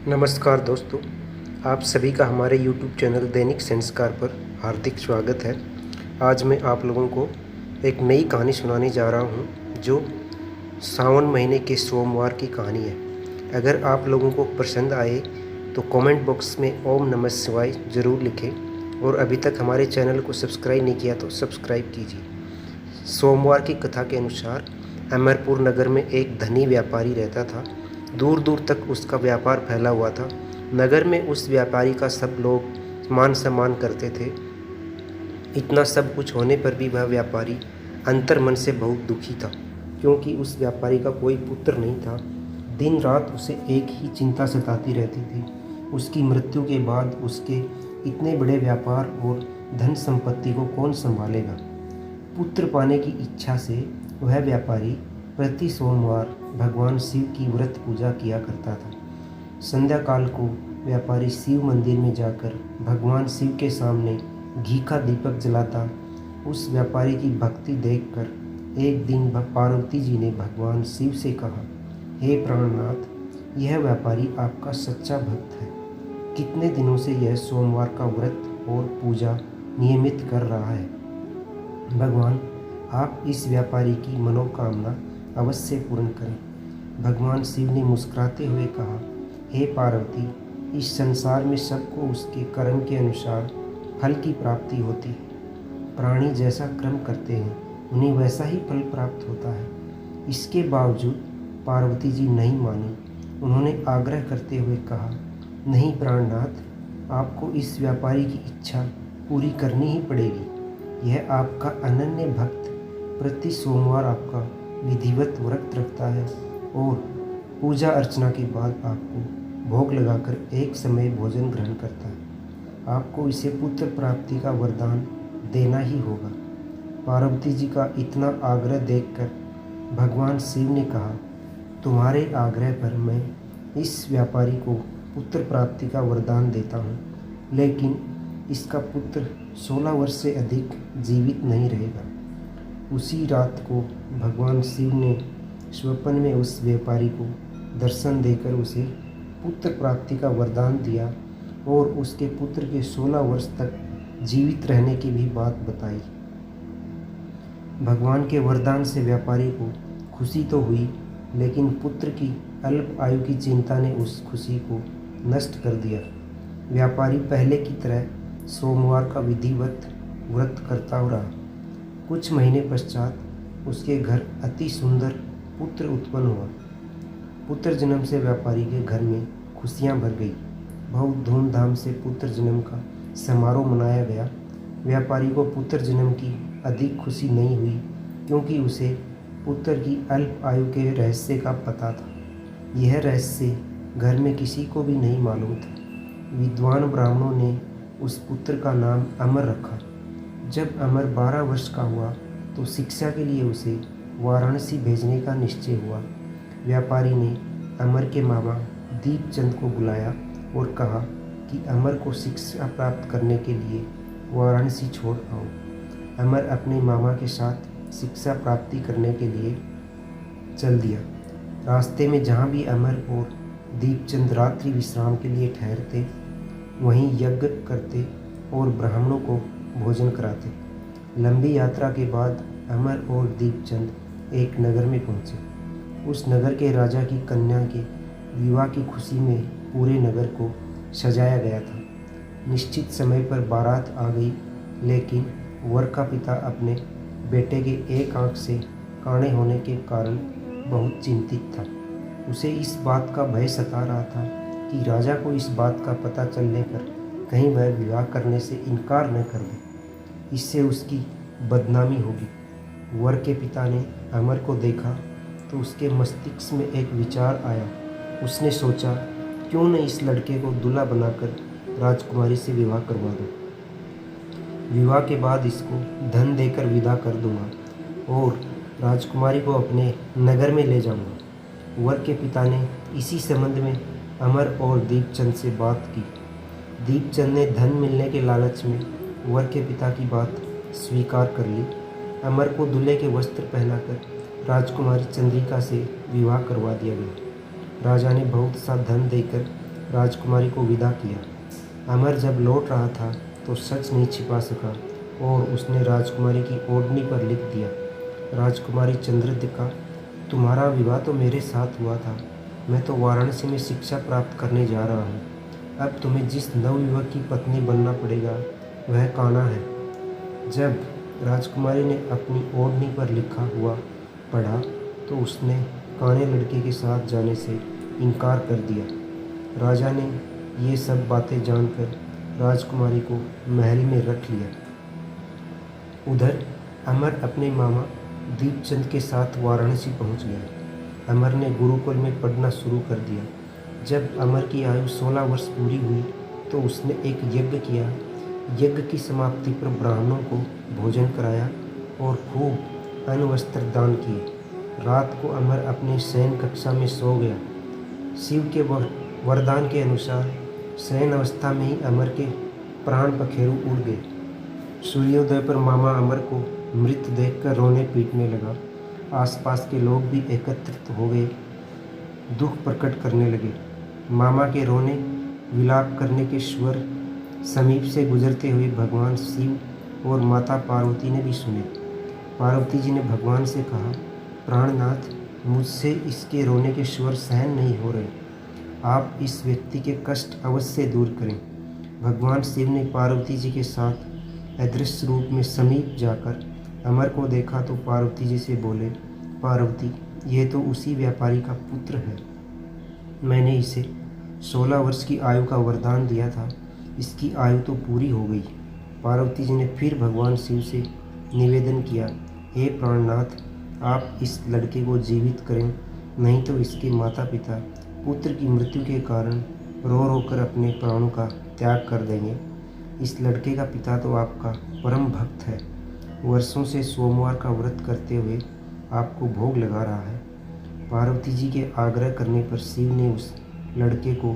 नमस्कार दोस्तों, आप सभी का हमारे YouTube चैनल दैनिक संस्कार पर हार्दिक स्वागत है। आज मैं आप लोगों को एक नई कहानी सुनाने जा रहा हूं, जो सावन महीने के सोमवार की कहानी है। अगर आप लोगों को पसंद आए तो कमेंट बॉक्स में ओम नमः शिवाय ज़रूर लिखें, और अभी तक हमारे चैनल को सब्सक्राइब नहीं किया तो सब्सक्राइब कीजिए। सोमवार की कथा के अनुसार अमरपुर नगर में एक धनी व्यापारी रहता था। दूर दूर तक उसका व्यापार फैला हुआ था। नगर में उस व्यापारी का सब लोग मान सम्मान करते थे। इतना सब कुछ होने पर भी वह व्यापारी अंतर मन से बहुत दुखी था, क्योंकि उस व्यापारी का कोई पुत्र नहीं था। दिन रात उसे एक ही चिंता सताती रहती थी, उसकी मृत्यु के बाद उसके इतने बड़े व्यापार और धन संपत्ति को कौन संभालेगा। पुत्र पाने की इच्छा से वह व्यापारी प्रति सोमवार भगवान शिव की व्रत पूजा किया करता था। संध्या काल को व्यापारी शिव मंदिर में जाकर भगवान शिव के सामने घी का दीपक जलाता। उस व्यापारी की भक्ति देखकर एक दिन पार्वती जी ने भगवान शिव से कहा, हे प्राणनाथ, यह व्यापारी आपका सच्चा भक्त है। कितने दिनों से यह सोमवार का व्रत और पूजा नियमित कर रहा है। भगवान, आप इस व्यापारी की मनोकामना अवश्य पूर्ण करें। भगवान शिव ने मुस्कुराते हुए कहा, हे पार्वती, इस संसार में सबको उसके कर्म के अनुसार फल की प्राप्ति होती है। प्राणी जैसा कर्म करते हैं उन्हें वैसा ही फल प्राप्त होता है। इसके बावजूद पार्वती जी नहीं मानी। उन्होंने आग्रह करते हुए कहा, नहीं प्राणनाथ, आपको इस व्यापारी की इच्छा पूरी करनी ही पड़ेगी। यह आपका अनन्य भक्त प्रति सोमवार आपका विधिवत व्रत रखता है और पूजा अर्चना के बाद आपको भोग लगाकर एक समय भोजन ग्रहण करता है। आपको इसे पुत्र प्राप्ति का वरदान देना ही होगा। पार्वती जी का इतना आग्रह देखकर भगवान शिव ने कहा, तुम्हारे आग्रह पर मैं इस व्यापारी को पुत्र प्राप्ति का वरदान देता हूँ, लेकिन इसका पुत्र 16 वर्ष से अधिक जीवित नहीं रहेगा। उसी रात को भगवान शिव ने स्वप्न में उस व्यापारी को दर्शन देकर उसे पुत्र प्राप्ति का वरदान दिया और उसके पुत्र के 16 वर्ष तक जीवित रहने की भी बात बताई। भगवान के वरदान से व्यापारी को खुशी तो हुई, लेकिन पुत्र की अल्प आयु की चिंता ने उस खुशी को नष्ट कर दिया। व्यापारी पहले की तरह सोमवार का विधिवत व्रत करता रहा। कुछ महीने पश्चात उसके घर अति सुंदर पुत्र उत्पन्न हुआ। पुत्र जन्म से व्यापारी के घर में खुशियां भर गई। बहुत धूमधाम से पुत्र जन्म का समारोह मनाया गया। व्यापारी को पुत्र जन्म की अधिक खुशी नहीं हुई, क्योंकि उसे पुत्र की अल्प आयु के रहस्य का पता था। यह रहस्य घर में किसी को भी नहीं मालूम था। विद्वान ब्राह्मणों ने उस पुत्र का नाम अमर रखा। जब अमर 12 वर्ष का हुआ तो शिक्षा के लिए उसे वाराणसी भेजने का निश्चय हुआ। व्यापारी ने अमर के मामा दीपचंद को बुलाया और कहा कि अमर को शिक्षा प्राप्त करने के लिए वाराणसी छोड़ आओ। अमर अपने मामा के साथ शिक्षा प्राप्ति करने के लिए चल दिया। रास्ते में जहाँ भी अमर और दीपचंद रात्रि विश्राम के लिए ठहरते, वहीं यज्ञ करते और ब्राह्मणों को भोजन कराते। लंबी यात्रा के बाद अमर और दीपचंद एक नगर में पहुंचे। उस नगर के राजा की कन्या के विवाह की खुशी में पूरे नगर को सजाया गया था। निश्चित समय पर बारात आ गई, लेकिन वर का पिता अपने बेटे के एक आंख से काणे होने के कारण बहुत चिंतित था। उसे इस बात का भय सता रहा था कि राजा को इस बात का पता चलने पर कहीं वह विवाह करने से इनकार न कर दे। इससे उसकी बदनामी होगी। वर के पिता ने अमर को देखा तो उसके मस्तिष्क में एक विचार आया। उसने सोचा, क्यों न इस लड़के को दूल्हा बनाकर राजकुमारी से विवाह करवा दूं। विवाह के बाद इसको धन देकर विदा कर दूंगा और राजकुमारी को अपने नगर में ले जाऊंगा। वर के पिता ने इसी संबंध में अमर और दीपचंद से बात की। दीपचंद ने धन मिलने के लालच में वर के पिता की बात स्वीकार कर ली। अमर को दूल्हे के वस्त्र पहनाकर राजकुमारी चंद्रिका से विवाह करवा दिया गया। राजा ने बहुत सा धन देकर राजकुमारी को विदा किया। अमर जब लौट रहा था तो सच नहीं छिपा सका और उसने राजकुमारी की ओढ़नी पर लिख दिया, राजकुमारी चंद्रदिका, तुम्हारा विवाह तो मेरे साथ हुआ था। मैं तो वाराणसी में शिक्षा प्राप्त करने जा रहा हूँ। अब तुम्हें जिस नवयुवक की पत्नी बनना पड़ेगा वह कान्हा है। जब राजकुमारी ने अपनी ओढ़नी पर लिखा हुआ पढ़ा तो उसने काने लड़के के साथ जाने से इनकार कर दिया। राजा ने ये सब बातें जानकर राजकुमारी को महल में रख लिया। उधर अमर अपने मामा दीपचंद के साथ वाराणसी पहुंच गया। अमर ने गुरुकुल में पढ़ना शुरू कर दिया। जब अमर की आयु 16 वर्ष पूरी हुई तो उसने एक यज्ञ किया। यज्ञ की समाप्ति पर ब्राह्मणों को भोजन कराया और खूब अन्न वस्त्र दान किए। रात को अमर अपने शयन कक्षा में सो गया। शिव के वरदान के अनुसार शयन अवस्था में ही अमर के प्राण पखेरु उड़ गए। सूर्योदय पर मामा अमर को मृत देखकर रोने पीटने लगा। आसपास के लोग भी एकत्रित हो गए, दुख प्रकट करने लगे। मामा के रोने विलाप करने के स्वर समीप से गुजरते हुए भगवान शिव और माता पार्वती ने भी सुने। पार्वती जी ने भगवान से कहा, प्राणनाथ, मुझसे इसके रोने के स्वर सहन नहीं हो रहे, आप इस व्यक्ति के कष्ट अवश्य दूर करें। भगवान शिव ने पार्वती जी के साथ अदृश्य रूप में समीप जाकर अमर को देखा तो पार्वती जी से बोले, पार्वती, यह तो उसी व्यापारी का पुत्र है। मैंने इसे 16 वर्ष की आयु का वरदान दिया था, इसकी आयु तो पूरी हो गई। पार्वती जी ने फिर भगवान शिव से निवेदन किया, हे प्राणनाथ, आप इस लड़के को जीवित करें, नहीं तो इसके माता पिता पुत्र की मृत्यु के कारण रो रो कर अपने प्राणों का त्याग कर देंगे। इस लड़के का पिता तो आपका परम भक्त है, वर्षों से सोमवार का व्रत करते हुए आपको भोग लगा रहा है। पार्वती जी के आग्रह करने पर शिव ने उस लड़के को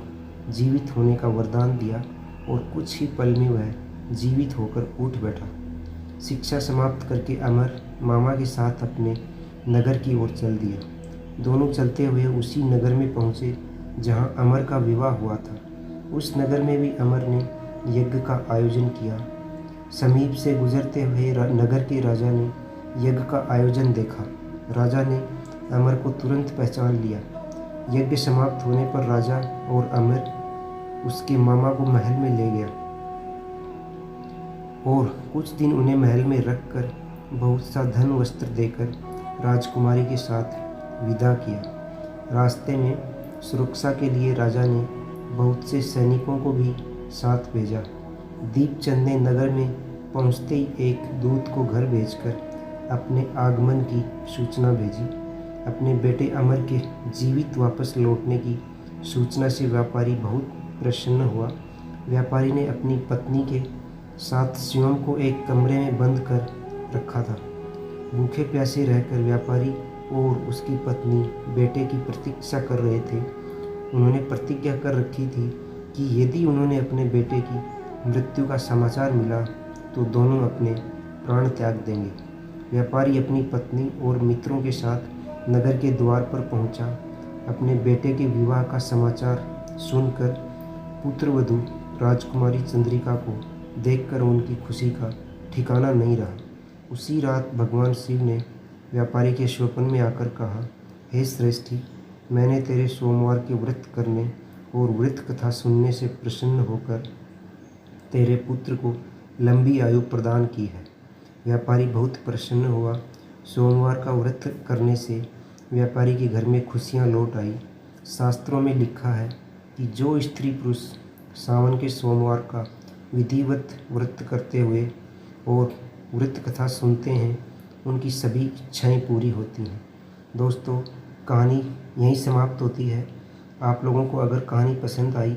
जीवित होने का वरदान दिया और कुछ ही पल में वह जीवित होकर उठ बैठा। शिक्षा समाप्त करके अमर मामा के साथ अपने नगर की ओर चल दिया। दोनों चलते हुए उसी नगर में पहुँचे जहाँ अमर का विवाह हुआ था। उस नगर में भी अमर ने यज्ञ का आयोजन किया। समीप से गुजरते हुए नगर के राजा ने यज्ञ का आयोजन देखा। राजा ने अमर को तुरंत पहचान लिया। यज्ञ समाप्त होने पर राजा और अमर उसके मामा को महल में ले गया और कुछ दिन उन्हें महल में रखकर बहुत सा धन वस्त्र देकर राजकुमारी के साथ विदा किया। रास्ते में सुरक्षा के लिए राजा ने बहुत से सैनिकों को भी साथ भेजा। दीपचंद ने नगर में पहुंचते ही एक दूत को घर भेजकर अपने आगमन की सूचना भेजी। अपने बेटे अमर के जीवित वापस लौटने की सूचना से व्यापारी बहुत प्रसन्न हुआ। व्यापारी ने अपनी पत्नी के साथ शिवम को एक कमरे में बंद कर रखा था। भूखे प्यासे रहकर व्यापारी और उसकी पत्नी बेटे की प्रतीक्षा कर रहे थे। उन्होंने प्रतिज्ञा कर रखी थी कि यदि उन्होंने अपने बेटे की मृत्यु का समाचार मिला तो दोनों अपने प्राण त्याग देंगे। व्यापारी अपनी पत्नी और मित्रों के साथ नगर के द्वार पर पहुंचा। अपने बेटे के विवाह का समाचार सुनकर पुत्रवधू राजकुमारी चंद्रिका को देखकर उनकी खुशी का ठिकाना नहीं रहा। उसी रात भगवान शिव ने व्यापारी के स्वप्न में आकर कहा, हे श्रेष्ठी, मैंने तेरे सोमवार के व्रत करने और व्रत कथा सुनने से प्रसन्न होकर तेरे पुत्र को लंबी आयु प्रदान की है। व्यापारी बहुत प्रसन्न हुआ। सोमवार का व्रत करने से व्यापारी के घर में खुशियाँ लौट आई। शास्त्रों में लिखा है कि जो स्त्री पुरुष सावन के सोमवार का विधिवत व्रत करते हुए और व्रत कथा सुनते हैं उनकी सभी इच्छाएं पूरी होती हैं। दोस्तों, कहानी यहीं समाप्त होती है। आप लोगों को अगर कहानी पसंद आई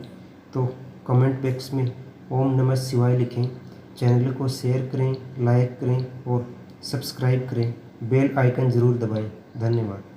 तो कमेंट बॉक्स में ओम नमः शिवाय लिखें। चैनल को शेयर करें, लाइक करें और सब्सक्राइब करें। बेल आइकन ज़रूर दबाएं। धन्यवाद।